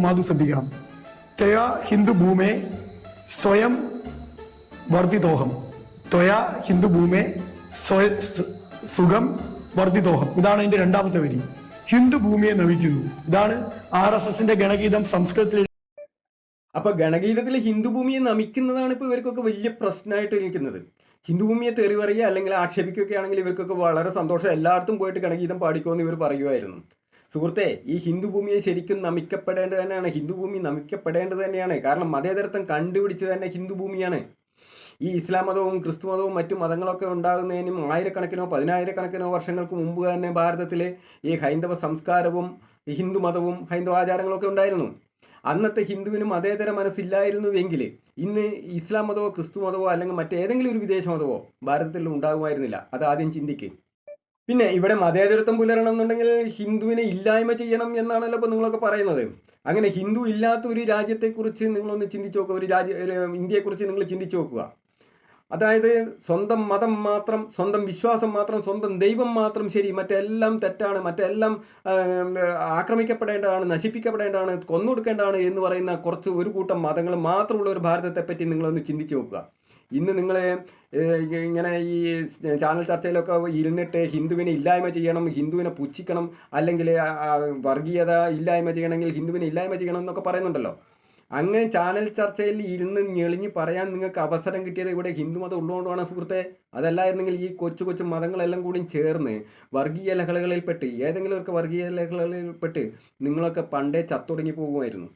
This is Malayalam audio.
മാതു ശ്രദ്ധിക്കണം. ത്വയാ ഹിന്ദു ഭൂമേ സ്വയം വർദ്ധിതോഹം. ത്വയാ ഹിന്ദു ഭൂമേ സുഖം വർദ്ധിതോഹം. ഇതാണ് അതിന്റെ രണ്ടാമത്തെ വരി. ഹിന്ദു ഭൂമിയെ നമിക്കുന്നു. ഇതാണ് RSSന്റെ ഗണഗീതം സംസ്കൃതത്തിൽ. അപ്പൊ ഗണഗീതത്തിൽ ഹിന്ദുഭൂമിയെ നമിക്കുന്നതാണ് ഇപ്പൊ ഇവർക്കൊക്കെ വലിയ പ്രശ്നമായിട്ട് നിൽക്കുന്നത്. ഹിന്ദുഭൂമിയെ തെറി പറയുക അല്ലെങ്കിൽ ആക്ഷേപിക്കുകയൊക്കെ ആണെങ്കിൽ ഇവർക്കൊക്കെ വളരെ സന്തോഷം. എല്ലായിടത്തും പോയിട്ട് ഗണഗീതം പാടിക്കുമെന്ന് ഇവർ പറയുമായിരുന്നു. സുഹൃത്തെ, ഈ ഹിന്ദുഭൂമിയെ ശരിക്കും നമിക്കപ്പെടേണ്ടത് തന്നെയാണ്. ഹിന്ദുഭൂമി നമിക്കപ്പെടേണ്ടത് തന്നെയാണ്. കാരണം മതേതരത്വം കണ്ടുപിടിച്ചത് തന്നെ ഹിന്ദുഭൂമിയാണ്. ഈ ഇസ്ലാം മതവും ക്രിസ്തു മതവും മറ്റു മതങ്ങളൊക്കെ ഉണ്ടാകുന്നതിനും ആയിരക്കണക്കിനോ പതിനായിരക്കണക്കിനോ വർഷങ്ങൾക്ക് മുമ്പ് തന്നെ ഭാരതത്തിലെ ഈ ഹൈന്ദവ സംസ്കാരവും ഹിന്ദു മതവും ഹൈന്ദവ ആചാരങ്ങളൊക്കെ ഉണ്ടായിരുന്നു. അന്നത്തെ ഹിന്ദുവിന് മതേതര മനസ്സില്ലായിരുന്നുവെങ്കിൽ ഇന്ന് ഇസ്ലാം മതമോ ക്രിസ്തു മതമോ അല്ലെങ്കിൽ മറ്റേതെങ്കിലും ഒരു വിദേശ മതമോ ഭാരതത്തിൽ ഉണ്ടാകുമായിരുന്നില്ല. അത് ആദ്യം ചിന്തിക്ക്. പിന്നെ ഇവിടെ മതേതരത്വം പുലരണം എന്നുണ്ടെങ്കിൽ ഹിന്ദുവിനെ ഇല്ലായ്മ ചെയ്യണം എന്നാണല്ലോ ഇപ്പോൾ നിങ്ങളൊക്കെ പറയുന്നത്. അങ്ങനെ ഹിന്ദു ഇല്ലാത്ത ഒരു രാജ്യത്തെക്കുറിച്ച് നിങ്ങളൊന്ന് ചിന്തിച്ച് നോക്കുക. ഒരു ഇന്ത്യയെക്കുറിച്ച് നിങ്ങൾ ചിന്തിച്ച് നോക്കുക. അതായത് സ്വന്തം മതം മാത്രം, സ്വന്തം വിശ്വാസം മാത്രം, സ്വന്തം ദൈവം മാത്രം ശരി, മറ്റെല്ലാം തെറ്റാണ്, മറ്റെല്ലാം ആക്രമിക്കപ്പെടേണ്ടതാണ്, നശിപ്പിക്കപ്പെടേണ്ടതാണ്, കൊന്നൊടുക്കേണ്ടതാണ് എന്ന് പറയുന്ന ഒരു കൂട്ടം മതങ്ങൾ മാത്രമുള്ള ഒരു ഭാരതത്തെപ്പറ്റി നിങ്ങളൊന്ന് ചിന്തിച്ച് നോക്കുക. ഇന്ന് നിങ്ങൾ ഇങ്ങനെ ഈ ചാനൽ ചർച്ചയിലൊക്കെ ഇരുന്നിട്ട് ഹിന്ദുവിനെ ഇല്ലായ്മ ചെയ്യണം, ഹിന്ദുവിനെ പുച്ഛിക്കണം, അല്ലെങ്കിൽ വർഗീയത ഇല്ലായ്മ ചെയ്യണമെങ്കിൽ ഹിന്ദുവിനെ ഇല്ലായ്മ ചെയ്യണം എന്നൊക്കെ പറയുന്നുണ്ടല്ലോ. അങ്ങനെ ചാനൽ ചർച്ചയിൽ ഇരുന്ന് ഞെളിഞ്ഞ് പറയാൻ നിങ്ങൾക്ക് അവസരം കിട്ടിയത് ഇവിടെ ഹിന്ദുമതം ഉള്ളതുകൊണ്ടാണ് സുഹൃത്തെ. അതല്ലായിരുന്നെങ്കിൽ ഈ കൊച്ചു കൊച്ചു മതങ്ങളെല്ലാം കൂടി ചേർന്ന് വർഗീയ ലഹളകളിൽപ്പെട്ട്, ഏതെങ്കിലും ഒക്കെ വർഗീയ ലഹളകളിൽപ്പെട്ട് നിങ്ങളൊക്കെ പണ്ടേ ചത്തൊടുങ്ങി പോകുമായിരുന്നു.